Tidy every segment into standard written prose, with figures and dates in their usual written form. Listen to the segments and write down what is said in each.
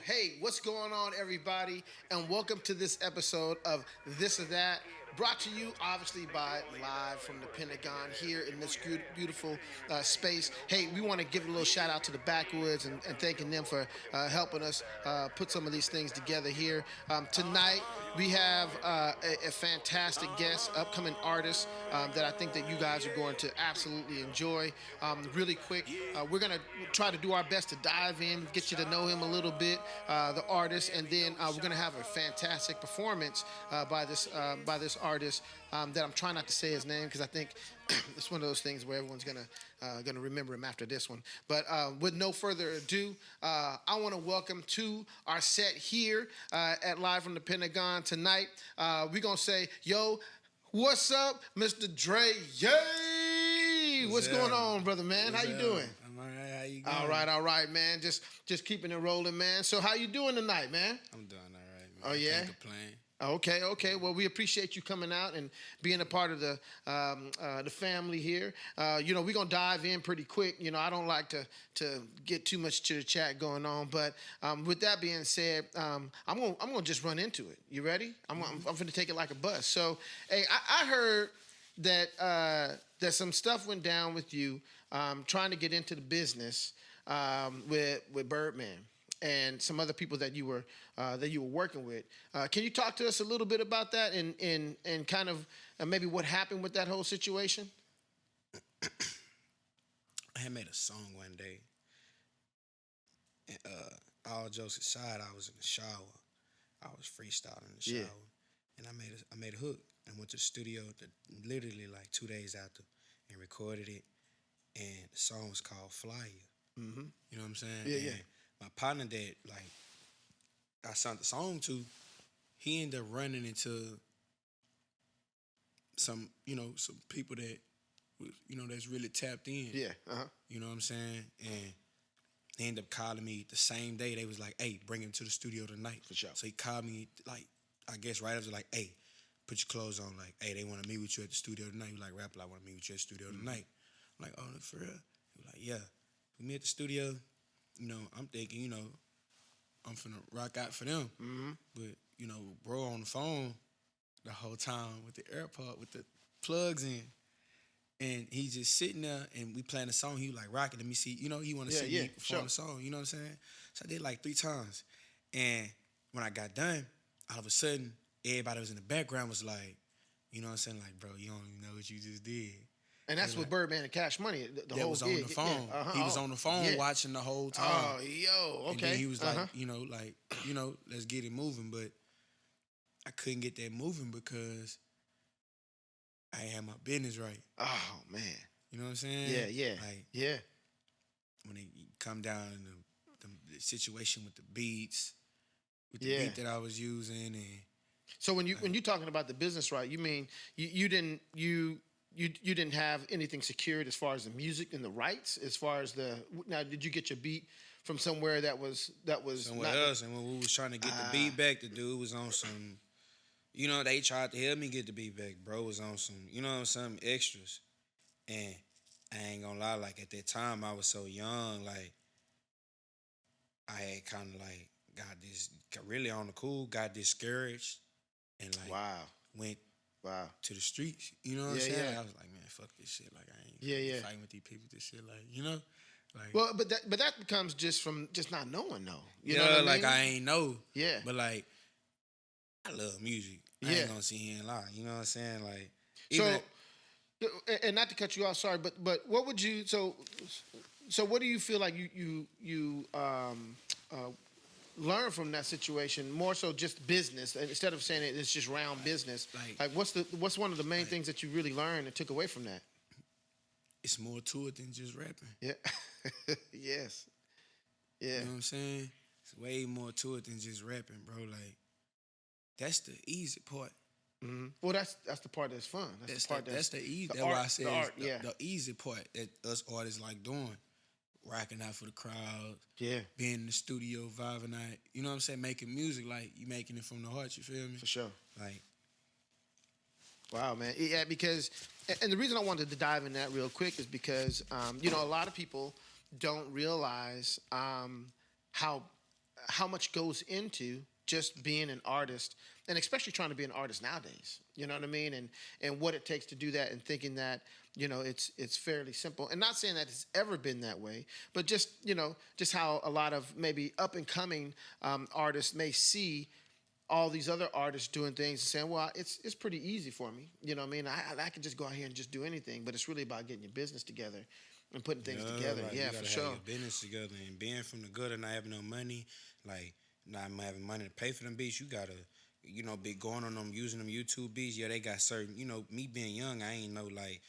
Hey, what's going on, everybody? And welcome to this episode of This or That, brought to you obviously by Live from the Pentagon here in this beautiful space. Hey, we want to give a little shout out to the Backwoods and thanking them for helping us put some of these things together here. Tonight, we have a fantastic guest, upcoming artist that I think that you guys are going to absolutely enjoy. Really quick, we're going to try to do our best to dive in, get you to know him a little bit, the artist, and then we're going to have a fantastic performance by this artist that I'm trying not to say his name because I think it's one of those things where everyone's gonna remember him after this one. But with no further ado, I want to welcome to our set here at Live from the Pentagon tonight. We're gonna say, "Yo, what's up, Mr. Dreyaee? What's going on, brother man? How you doing?" I'm all right. How you going? All right, man. Just keeping it rolling, man. So how you doing tonight, man? I'm doing all right, man. Oh, yeah? Can't complain. Okay. Well, we appreciate you coming out and being a part of the family here. We're gonna dive in pretty quick. I don't like to get too much to the chat going on, but with that being said, I'm gonna just run into it. You ready? I'm gonna take it like a bus. So, hey, I heard that that some stuff went down with you trying to get into the business with Birdman and some other people that you were working with. Can you talk to us a little bit about that and kind of maybe what happened with that whole situation? I had made a song one day, and all jokes aside, I was in the shower. I was freestyling in the shower, and I made a hook and went to the studio literally like 2 days after and recorded it. And the song was called Flyer. Mm-hmm. You know what I'm saying? Yeah. My partner that I sent the song to, he ended up running into some people that that's really tapped in. Yeah. Uh-huh. You know what I'm saying? And they ended up calling me the same day. They was like, "Hey, bring him to the studio tonight." For sure. So he called me I guess right after "Hey, put your clothes on. Hey, they want to meet with you at the studio tonight." He was like, "Rapper, I want to meet with you at the studio tonight." I'm like, "Oh, for real?" He was like, "Yeah." We met at the studio. I'm thinking, I'm finna rock out for them. Mm-hmm. But, bro on the phone the whole time with the AirPod, with the plugs in. And he's just sitting there and we playing the song. He was like, "Rock it, let me see." He want to see me perform the song. You know what I'm saying? So I did like 3 times. And when I got done, all of a sudden, everybody was in the background was like, you know what I'm saying? Like, "Bro, you don't even know what you just did." And that's with Birdman and Cash Money. The whole was gig. on the phone. Yeah. He was on the phone watching the whole time. Oh, yo, okay. And then he was like, let's get it moving. But I couldn't get that moving because I ain't had my business right. Oh, man. You know what I'm saying? Yeah. Like, when it come down to the situation with the beats, with the beat that I was using, and so when you talking about the business right, you mean you didn't have anything secured as far as the music and the rights, as far as now did you get your beat from somewhere that was somewhere else? And when we was trying to get the beat back, the dude was on some, they tried to help me get the beat back. Bro was on some, some extras. And I ain't gonna lie, like at that time I was so young, like I had kind of like got really on the cool, got discouraged, and like went to the streets. You know what I'm saying? Yeah. I was like, man, fuck this shit. Like I ain't fighting with these people. This shit, like Well, but that comes just from just not knowing though. You know what I mean? like I ain't know. Yeah. But like I love music. I ain't gonna sit here and lie. You know what I'm saying? Like and not to cut you off, sorry, but what would you so what do you feel like you learn from that situation? More so just business instead of saying it's just round business. Like what's one of the main things that you really learned and took away from that? It's more to it than just rapping. Yeah. Yes. Yeah. You know what I'm saying? It's way more to it than just rapping, bro. Like that's the easy part. Mm-hmm. Well, that's the part that's fun. That's the part that's the easy. That's why I said the easy part that us artists like doing, rocking out for the crowd. Yeah, being in the studio, vibing out. You know what I'm saying? Making music like you making it from the heart. You feel me? For sure. Like, wow, man. Yeah, because and the reason I wanted to dive in that real quick is because a lot of people don't realize how how much goes into just being an artist, and especially trying to be an artist nowadays. You know what I mean? And what it takes to do that, and thinking that it's fairly simple. And not saying that it's ever been that way, but just just how a lot of maybe up and coming artists may see all these other artists doing things and saying, well, it's pretty easy for me. You know what I mean? I can just go out here and just do anything, but it's really about getting your business together and putting things together. Like, Yeah, you gotta for sure. have your business together, and being from the gutter, not having no money, like not having money to pay for them beats, you gotta, be going on them, using them YouTube beats. Yeah, they got certain, me being young, I ain't know like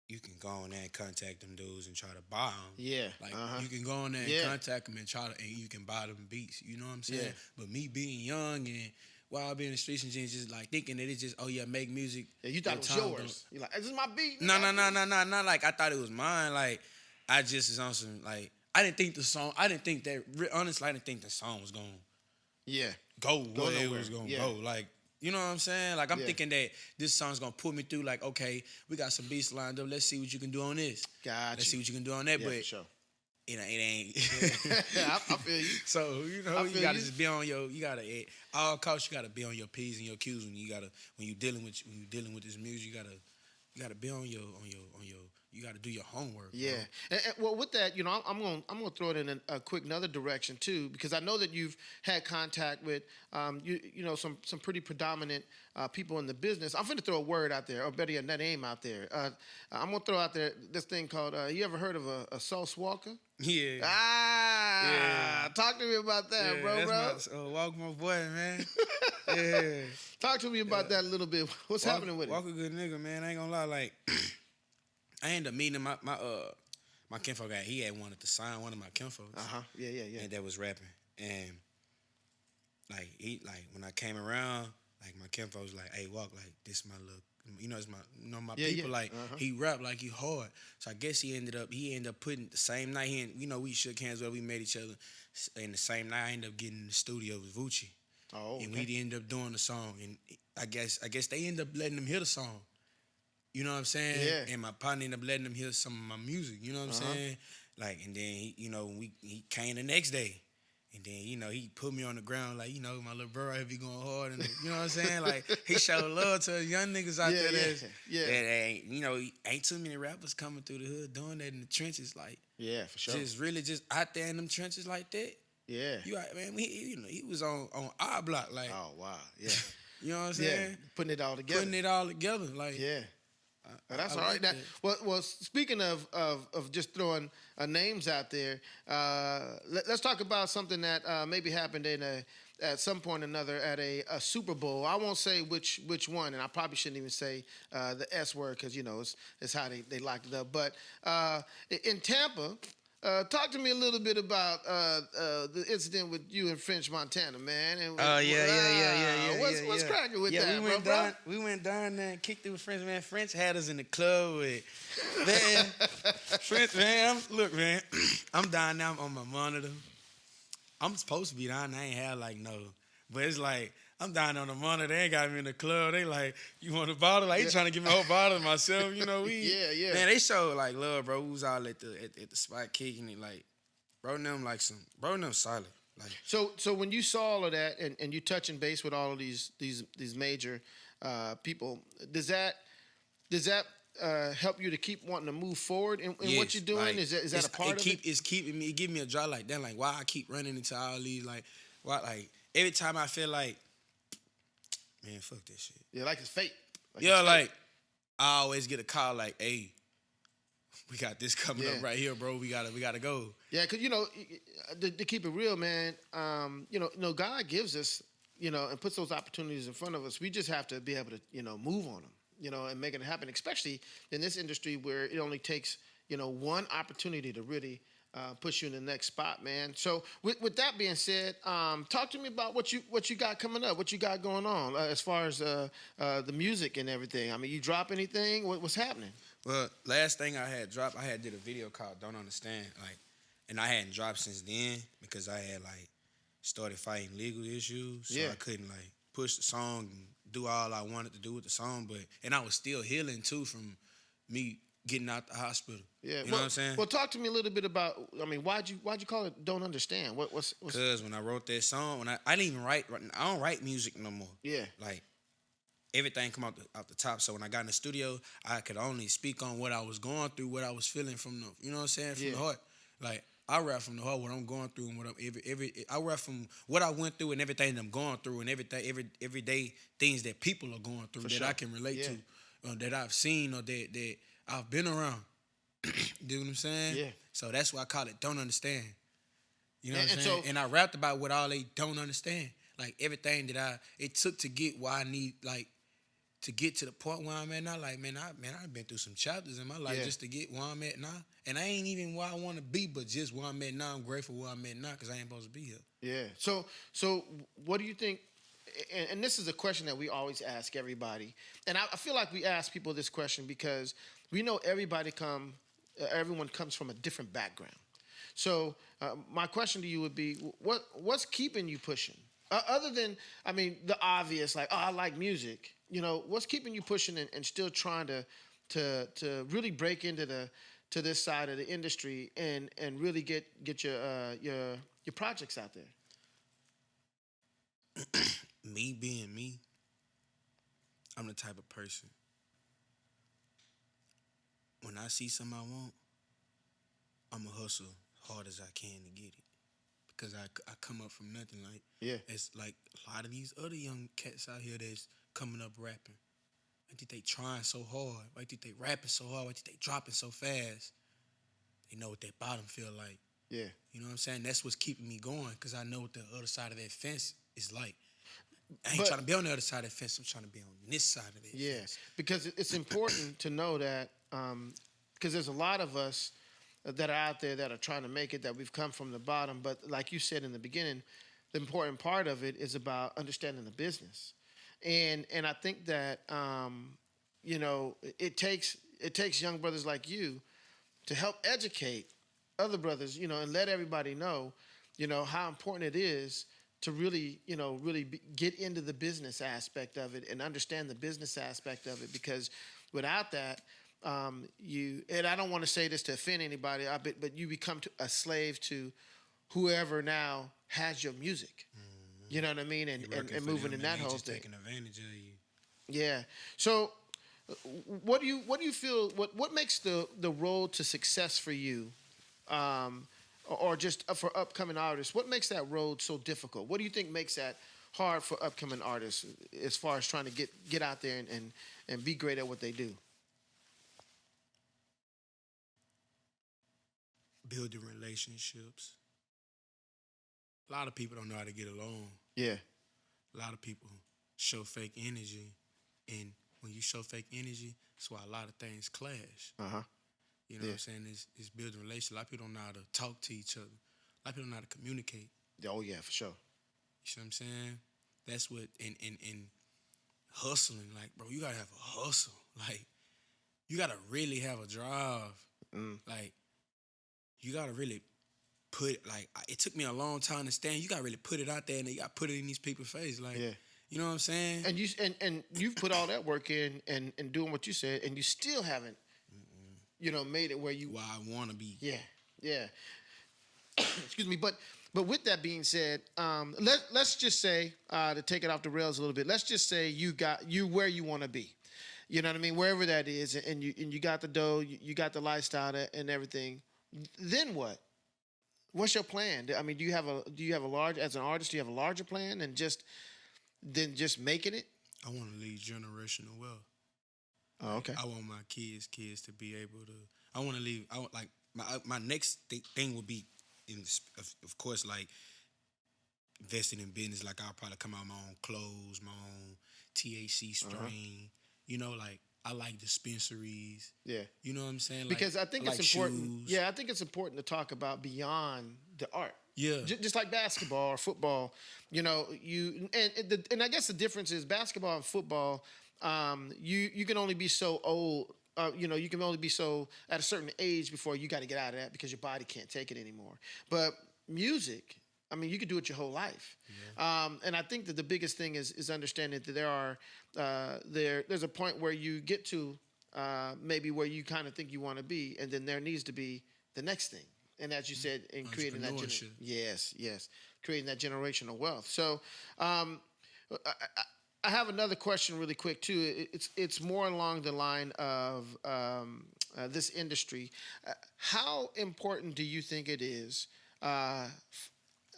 you can go on there and contact them dudes and try to buy them. Yeah. Like you can go on there and contact them and and you can buy them beats. You know what I'm saying? Yeah. But me being young and while I be in the streets and just like thinking that it's just make music. Yeah, you thought it was yours. You're like, this is my beat. No. Not like I thought it was mine. Like I just was on some like I didn't think the song. I didn't think that. Honestly, I didn't think the song was gonna go where it was gonna go. Like, you know what I'm saying? Like, I'm thinking that this song's gonna pull me through. Like, okay, we got some beats lined up. Let's see what you can do on this. Gotcha. Let's see what you can do on that. Yeah, but for sure. it ain't. Yeah, I feel you. So you gotta just be on your. You gotta at all costs. You gotta be on your P's and your Q's when you dealing with this music. You gotta be on your. You got to do your homework. Yeah, and, well, with that, I'm gonna throw it in a quick another direction too, because I know that you've had contact with some pretty predominant people in the business. I'm gonna throw a word out there, or better yet, a name out there. I'm gonna throw out there this thing called. You ever heard of a Sauce Walker? Yeah. Yeah. Talk to me about that, bro. That's Walker, my boy, man. Yeah. Talk to me about that a little bit. What's happening with it? Walker, good nigga, man. I ain't gonna lie, like. I ended up meeting my kinfolk guy. He had wanted to sign one of my kinfolks. Yeah. And that was rapping. And when I came around, like my kinfolk was like, "Hey, Walk, like this my little, it's my people." Like he rap like he hard. So I guess he ended up putting the same night we shook hands where we met each other. And the same night I ended up getting in the studio with Vucci. Oh, okay. And we ended up doing the song. And I guess they ended up letting him hear the song. You know what I'm saying? Yeah. And my partner ended up letting him hear some of my music. You know what I'm saying? Like, and then he came the next day, and then he put me on the ground like my little bro right here be going hard, and you know what I'm saying? Like he showed love to the young niggas out there that ain't too many rappers coming through the hood doing that in the trenches, like for sure. Just really just out there in them trenches like that. Yeah. You right, man? He was on our block, like. Oh wow. Yeah. You know what I'm saying? Yeah. Putting it all together, like. Yeah. That's all right. Well, speaking of just throwing names out there, let's talk about something that maybe happened at some point or another at a Super Bowl. I won't say which one, and I probably shouldn't even say the S word because it's how they locked it up. But in Tampa. Talk to me a little bit about the incident with you in French, Montana, man. And yeah. What's cracking with that, bro? We went down there and kicked it with French, man. French had us in the club with, man. French, man. Look, man. I'm down now on my monitor. I'm supposed to be down there. I ain't have but it's like, I'm down on the monitor. They ain't got me in the club. They like, you want a bottle? Like, he trying to give me a whole bottle of myself. We Man, they showed like love, bro. We was all at the spot kicking it. Like, bro, them solid. Like, so when you saw all of that and you touching base with all of these major people, does that help you to keep wanting to move forward in what you're doing? Like, is that a part of it? It's keeping me. It give me a draw like that. Like, why I keep running into all these every time I feel like. Man, fuck this shit. Yeah, like it's fate. I always get a call like, "Hey, we got this coming up right here, bro. We gotta go." Yeah, cause to keep it real, man. God gives us, and puts those opportunities in front of us. We just have to be able to, move on them, and make it happen. Especially in this industry where it only takes, one opportunity to really. Push you in the next spot, man. So with that being said, talk to me about what you got coming up, what you got going on as far as the music and everything. I mean, you drop anything? What's happening? Well, last thing I had dropped, I did a video called "Don't Understand," and I hadn't dropped since then because I had started fighting legal issues, so I couldn't push the song and do all I wanted to do with the song. And I was still healing too from me getting out the hospital. Yeah, you know what I'm saying? Well, talk to me a little bit about. I mean, why'd you call it "Don't Understand"? What's? Because when I wrote that song, I didn't even write. I don't write music no more. Yeah. Like everything come out the top. So when I got in the studio, I could only speak on what I was going through, what I was feeling from the. You know what I'm saying? From the heart. Like I rap from the heart, what I'm going through, and what I'm I rap from what I went through and everything that I'm going through, and everyday things that people are going through that I can relate to, that I've seen or that I've been around. You know what I'm saying? Yeah. So that's why I call it "Don't Understand." You know what I'm And saying? so, And I rapped about what all they don't understand. Like everything that it took to get where I need, like to get to the point where I'm at now. Like, I've been through some chapters in my life just to get where I'm at now. And I ain't even where I want to be, but just where I'm at now. I'm grateful where I'm at now because I ain't supposed to be here. Yeah. So what do you think? And this is a question that we always ask everybody. And I feel like we ask people this question because we know everyone comes from a different background. So my question to you would be, what's keeping you pushing? Other than, I mean, the obvious, like, oh, I like music. You know, what's keeping you pushing and still trying to really break into this side of the industry and really get your projects out there? Me being me, I'm the type of person. When I see something I want, I'ma hustle hard as I can to get it. Because I come up from nothing. Like, it's like a lot of these other young cats out here that's coming up rapping. I think they trying so hard. I think they rapping so hard. I think they dropping so fast. They know what that bottom feel like. Yeah. You know what I'm saying? That's what's keeping me going because I know what the other side of that fence is like. I ain't trying to be on the other side of the fence. I'm trying to be on this side of it. Yeah, because it's important to know that because there's a lot of us that are out there that are trying to make it, that we've come from the bottom. But like you said in the beginning, the important part of it is about understanding the business. And I think that, it takes young brothers like you to help educate other brothers, and let everybody know, how important it is to really get into the business aspect of it and understand the business aspect of it. Because without that, and I don't want to say this to offend anybody, but you become a slave to whoever now has your music. Mm-hmm. You know what I mean? And moving in that whole thing. Taking advantage of you. Yeah. So, what do you feel? What makes the road to success for you, or just for upcoming artists? What makes that road so difficult? What do you think makes that hard for upcoming artists as far as trying to get out there and be great at what they do? Building relationships. A lot of people don't know how to get along. Yeah. A lot of people show fake energy. And when you show fake energy, that's why a lot of things clash. Uh-huh. You know what I'm saying? It's building relationships. A lot of people don't know how to talk to each other. A lot of people don't know how to communicate. Oh, yeah, for sure. You see what I'm saying? That's what, in hustling, like, bro, you got to have a hustle. Like, you got to really have a drive. Like, you got to really it took me a long time to understand. You got to really put it out there and you got to put it in these people's face. Like, you know what I'm saying? And you've put all that work in and doing what you said, and you still haven't, made it where I want to be. Yeah. Excuse me. But with that being said, let's just say, to take it off the rails a little bit, let's just say you where you want to be. You know what I mean? Wherever that is, and you got the dough, you got the lifestyle and everything. Then what? What's your plan? I mean, do you have a large, as an artist, do you have a larger plan than just making it? I want to leave generational wealth. Oh, okay. I want my kids to be able to. I want to leave. I want, like, my next thing would be, of course, like investing in business. Like, I'll probably come out with my own clothes, my own THC strain. Like, I like dispensaries. Yeah. You know what I'm saying? Because I think it's important. Shoes. Yeah, I think it's important to talk about beyond the art. Yeah. Just like basketball or football, and I guess the difference is basketball and football. You can only be so old. You can only be so at a certain age before you got to get out of that because your body can't take it anymore. But music, I mean, you could do it your whole life. Yeah. And I think that the biggest thing is understanding that there's a point where you get to maybe where you kind of think you want to be, and then there needs to be the next thing. And as you said, in creating that, yes, creating that generational wealth. So, I have another question, really quick too. It's more along the line of this industry. How important do you think it is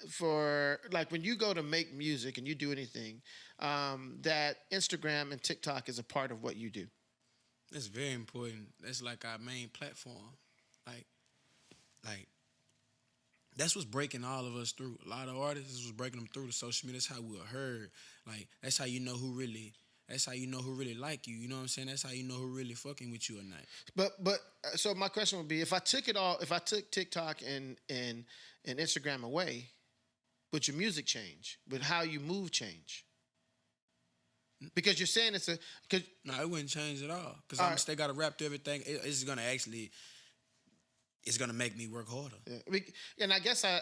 for, like, when you go to make music and you do anything, that Instagram and TikTok is a part of what you do? That's very important. That's like our main platform. Like that's what's breaking all of us through. A lot of artists, this was breaking them through the social media. That's how we were heard. Like, that's how you know who really. That's how you know who really like you. You know what I'm saying? That's how you know who really fucking with you or not. But so my question would be, if I took TikTok and Instagram away, would your music change? Would how you move change? Because you're saying No, it wouldn't change at all. Because I'm still got to rap to everything. It's gonna actually. It's gonna make me work harder. Yeah. And I guess I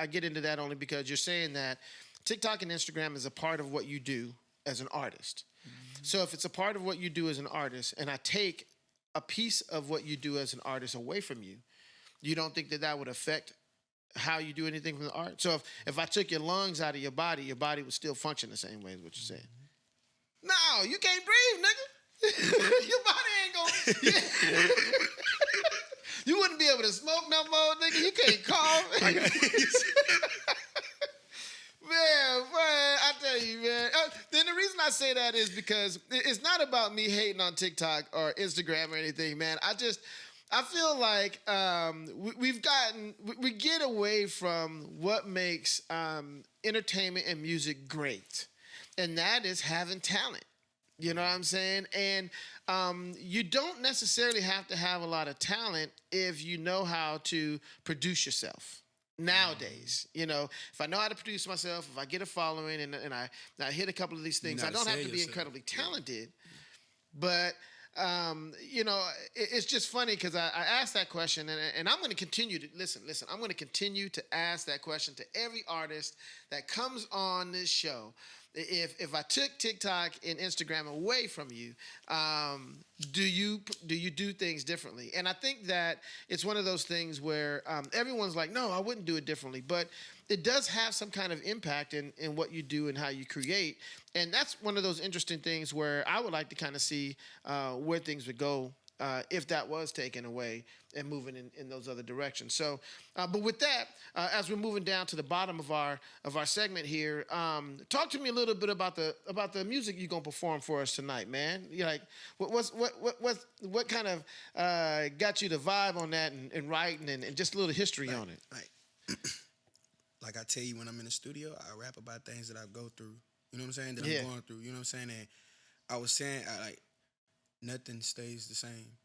get into that only because you're saying that TikTok and Instagram is a part of what you do as an artist. Mm-hmm. So if it's a part of what you do as an artist, and I take a piece of what you do as an artist away from you, you don't think that would affect how you do anything from the art? So if I took your lungs out of your body would still function the same way, is what you're saying. Mm-hmm. No, you can't breathe, nigga. Your body ain't gonna. You wouldn't be able to smoke no more, nigga. You can't cough. Man, I tell you, man. Then the reason I say that is because it's not about me hating on TikTok or Instagram or anything, man. I feel like we get away from what makes entertainment and music great, and that is having talent. You know what I'm saying? And you don't necessarily have to have a lot of talent if you know how to produce yourself. Nowadays, you know, if I know how to produce myself, if I get a following and I hit a couple of these things, I don't have to be incredibly talented. But, you know, it's just funny because I asked that question, and I'm going to continue to, listen, I'm going to continue to ask that question to every artist that comes on this show. If I took TikTok and Instagram away from you, do you do things differently? And I think that it's one of those things where everyone's like, no, I wouldn't do it differently. But it does have some kind of impact in what you do and how you create. And that's one of those interesting things where I would like to kind of see where things would go if that was taken away and moving in those other directions. So, but with that, as we're moving down to the bottom of our segment here, talk to me a little bit about the music you're gonna perform for us tonight, man. You're like, what kind of got you to vibe on that and writing and just a little history on it? Right. Like I tell you, when I'm in the studio, I rap about things that I go through. You know what I'm saying? That I'm going through. You know what I'm saying? And I was saying, nothing stays the same.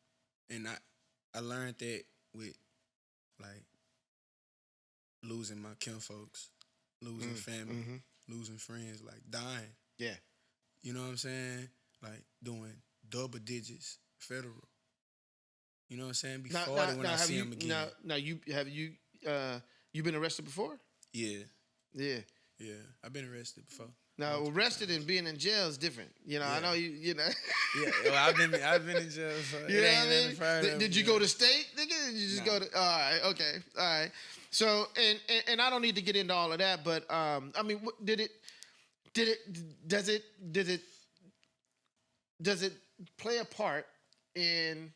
And I learned that with, like, losing my kinfolks, losing family, losing friends, like dying. Yeah. You know what I'm saying? Like doing double digits federal. You know what I'm saying? Before when I see him again. Now you been arrested before? Yeah. Yeah. Yeah. I've been arrested before. Now, arrested and being in jail is different. You know, I know you know. Yeah, well, I've been in jail. So you know what I mean? Did you go to state, nigga? Did you just go to? All right, okay, all right. So, and I don't need to get into all of that, but I mean, does it play a part in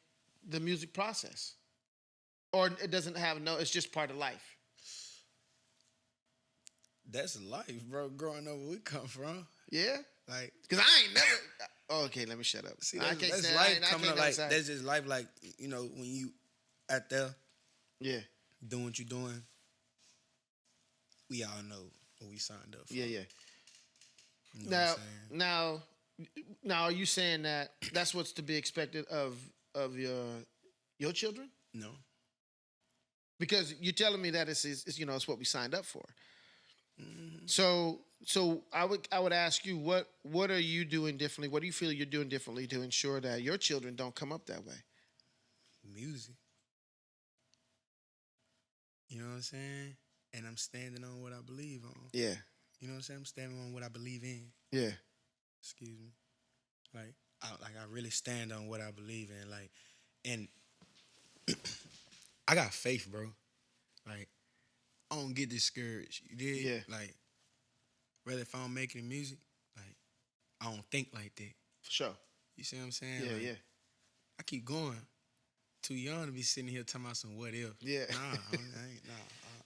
the music process, or it doesn't have it's just part of life? That's life, bro. Growing up where we come from. Yeah? Like, because I ain't never. Oh, okay, let me shut up. See, that's life coming up. Like, that's just life. Like, you know, when you out there, doing what you're doing, we all know what we signed up for. Yeah. You know now, are you saying that that's what's to be expected of your children? No. Because you're telling me that it's it's what we signed up for. Mm-hmm. So I would ask you, what are you doing differently? What do you feel you're doing differently to ensure that your children don't come up that way? Music. You know what I'm saying? And I'm standing on what I believe on. Yeah. You know what I'm saying? I'm standing on what I believe in. Yeah. Excuse me. Like, I really stand on what I believe in. Like, and I got faith, bro. Like, I don't get discouraged. You did? Yeah. Like, whether if I'm making music, like, I don't think like that. For sure. You see what I'm saying? Yeah, like, yeah. I keep going. Too young to be sitting here talking about some what if. Yeah. Nah, I ain't. Nah.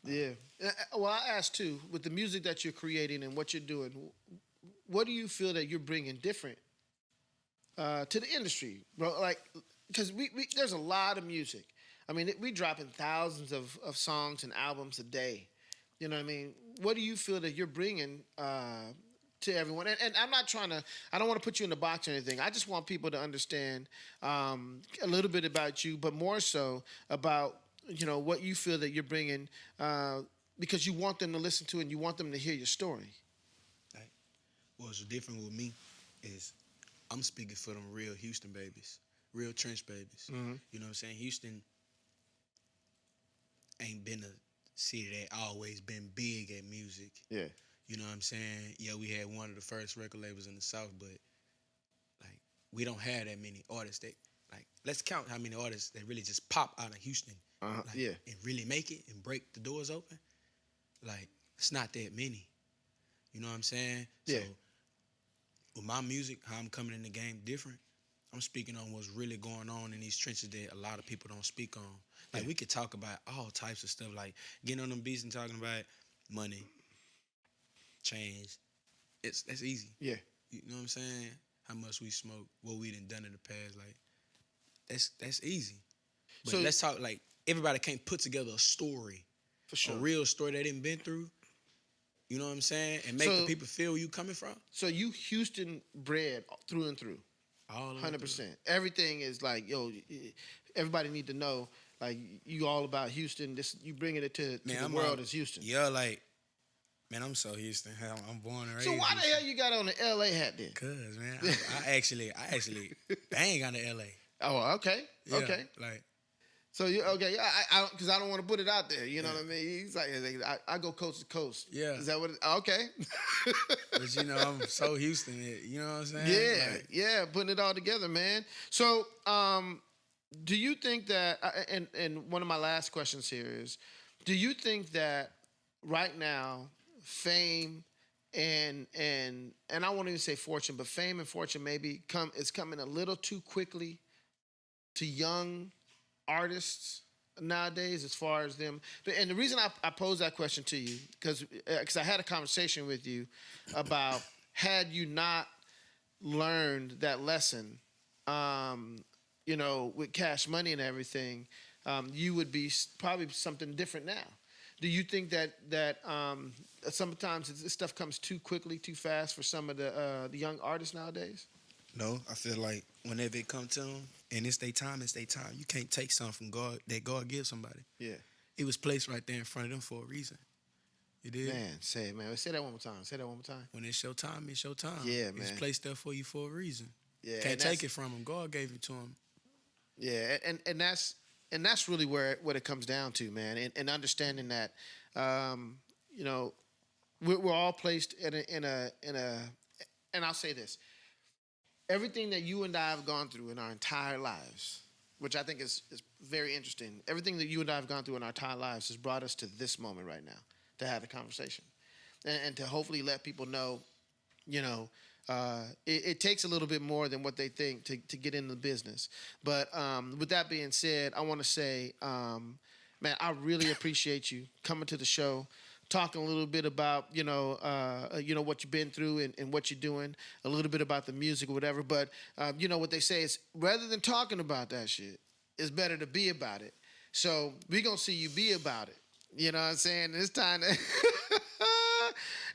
Yeah. Well, I asked too, with the music that you're creating and what you're doing, what do you feel that you're bringing different to the industry, bro? Like, because we there's a lot of music. I mean, we dropping thousands of songs and albums a day. You know what I mean? What do you feel that you're bringing to everyone? And I'm not trying to, I don't want to put you in the box or anything. I just want people to understand a little bit about you, but more so about, you know, what you feel that you're bringing because you want them to listen to and you want them to hear your story. Right. What's different with me is I'm speaking for them real Houston babies, real trench babies. Mm-hmm. You know what I'm saying? Houston ain't been a city that always been big at music. Yeah. You know what I'm saying? Yeah, we had one of the first record labels in the South, but like we don't have that many artists that like let's count how many artists that really just pop out of Houston. Uh-huh. Like, Yeah. and really make it and break the doors open. Like it's not that many. You know what I'm saying? Yeah. So with my music, how I'm coming in the game different, I'm speaking on what's really going on in these trenches that a lot of people don't speak on. Like we could talk about all types of stuff, like getting on them beats and talking about money, change. That's easy. Yeah. You know what I'm saying? How much we smoke, what we done in the past, like that's easy. But So- let's talk like everybody can't put together a story, For sure. a real story they didn't been through. You know what I'm saying? And make So- the people feel where you coming from. So you Houston bred through and through. All of it. 100%. Everything is like, yo, everybody need to know, like, you all about Houston. This you bringing it to the I'm world as Houston. Yeah, like, man, I'm so Houston. Hell, I'm born and raised. So why the Houston. hell you got on the LA hat then? Cause man, I actually bang on the LA. Oh, okay, Yeah, okay. Like, So you okay? Because I don't want to put it out there. You know what I mean? He's like, I go coast to coast. Yeah. Is that what? Okay. but you know, I'm so Houston. You know what I'm saying? Yeah, Like, yeah, putting it all together, man. So, do you think that? And one of my last questions here is, do you think that right now, fame and I won't even say fortune, but fame and fortune maybe is coming a little too quickly to young artists nowadays, as far as them? And the reason I pose that question to you, because I had a conversation with you about, had you not learned that lesson, you know, with Cash Money and everything, you would be probably something different now. Do you think that sometimes this stuff comes too quickly, too fast for some of the young artists nowadays? no, I feel like whenever it come to them, and it's their time, it's their time. You can't take something from God that God gives somebody. Yeah. It was placed right there in front of them for a reason. You did? Man, say that one more time. Say that one more time. When it's your time, it's your time. Yeah, It's man. placed there for you for a reason. Yeah. Can't and take that's- it from him. God gave it to him. Yeah, and that's really what it comes down to, man. And understanding that, you know, we're all placed in a. And I'll say this: everything that you and I have gone through in our entire lives, which I think is very interesting. Everything that you and I have gone through in our entire lives has brought us to this moment right now to have the conversation, and to hopefully let people know, you know, it takes a little bit more than what they think to get in the business. But with that being said, I want to say, man, I really appreciate you coming to the show, talking a little bit about, you know, what you've been through and what you're doing, a little bit about the music or whatever. But, you know, what they say is, rather than talking about that shit, it's better to be about it. So we're going to see you be about it. You know what I'm saying? It's time to...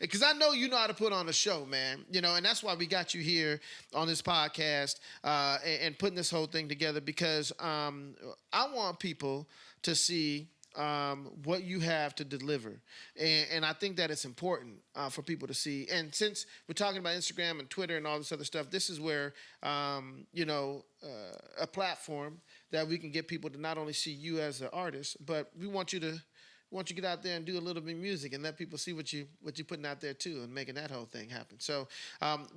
Because I know you know how to put on a show, man. You know, and that's why we got you here on this podcast and putting this whole thing together, because I want people to see what you have to deliver. And I think that it's important for people to see. And since we're talking about Instagram and Twitter and all this other stuff, this is where, you know, a platform that we can get people to not only see you as an artist, but we want you to why don't you get out there and do a little bit of music and let people see what you're putting out there too, and making that whole thing happen. So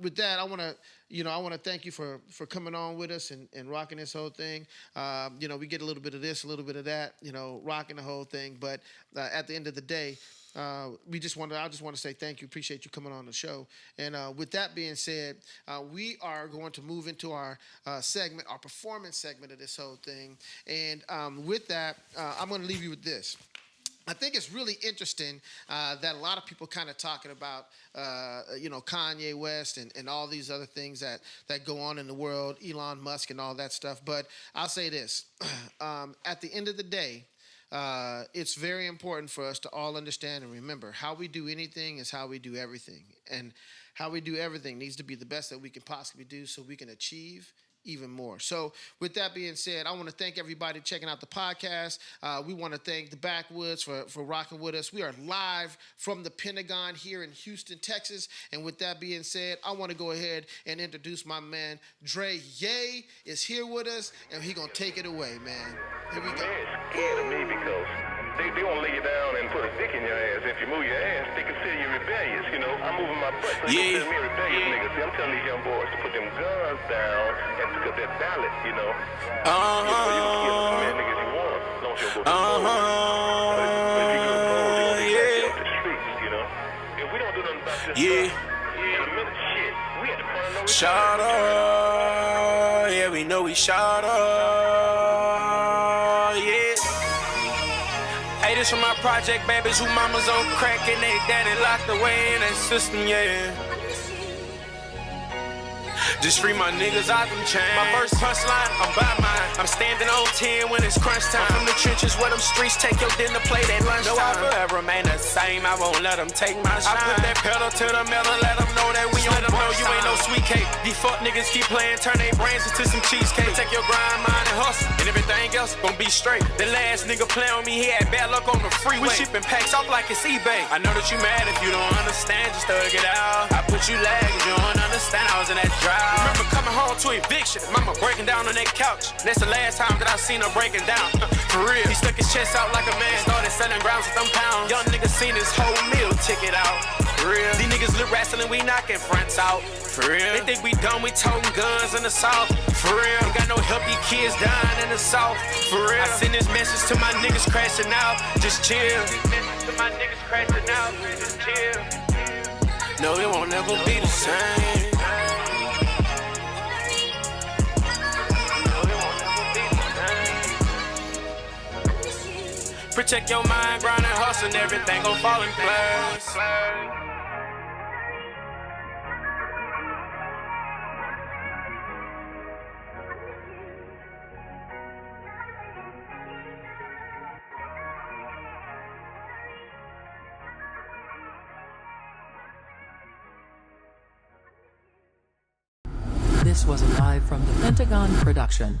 with that, I want to thank you for coming on with us and rocking this whole thing. We get a little bit of this, a little bit of that, rocking the whole thing. But at the end of the day, I just want to say thank you. Appreciate you coming on the show. And with that being said, we are going to move into our segment, our performance segment of this whole thing. And with that, I'm going to leave you with this. I think it's really interesting that a lot of people kind of talking about, Kanye West and all these other things that go on in the world, Elon Musk and all that stuff. But I'll say this, at the end of the day, it's very important for us to all understand and remember how we do anything is how we do everything. And how we do everything needs to be the best that we can possibly do so we can achieve even more. So with that being said, I want to thank everybody checking out the podcast. We want to thank the Backwoods for rocking with us. We are live from the Pentagon here in Houston, Texas. And with that being said, I want to go ahead and introduce my man, Dreyaee is here with us, and he going to take it away, man. Here we go. They're scared of me because they won't lay you down and put a dick in your ass. If you move your ass, they consider you rebellious, I'm moving my butt, so they consider me a rebellious nigga. See, I'm telling these young boys to put them guns down and pick up that ballot, You can kill as many niggas you want. Don't you go to the polls. But if you go to the polls, they're going to take that shit off the streets, If we don't do nothing about this stuff, in a minute, shit, we at the front of no return. Shot up, yeah, we know we shot up. Hey, this from my project babies who mamas on crack and they daddy locked away in that system, Just free my niggas out them chains. My first punchline, I'm by mine. I'm standing on 10 when it's crunch time. I'm from the trenches where them streets take your dinner plate at lunchtime. No, I forever remain the same. I won't let them take my shine. I put that pedal to the metal, let them know that we on the know you ain't no sweet cake. These fuck niggas keep playing, turn their brains into some cheesecake. Take your grind, mind, and hustle, and everything else gon' be straight. The last nigga play on me, he had bad luck on the freeway. We shipping packs off like it's eBay. I know that you mad if you don't understand, just thug it out. I put you lag if you don't understand, I was in that drive. Remember coming home to eviction, mama breaking down on that couch. That's the last time that I seen her breaking down. For real, he stuck his chest out like a man, started selling grams with them pounds. Young niggas seen his whole meal ticket out. For real, these niggas look wrestling, we knocking fronts out. For real, they think we done, we toting guns in the South. For real, ain't got no help, these kids dying in the South. For real, I send this message to my niggas crashing out. Just chill. This message to my niggas crashing out. Just chill. No, it won't never be the same. Protect your mind, grind and hustle, and everything gon' fall in place. This was a Live from the Pentagon production.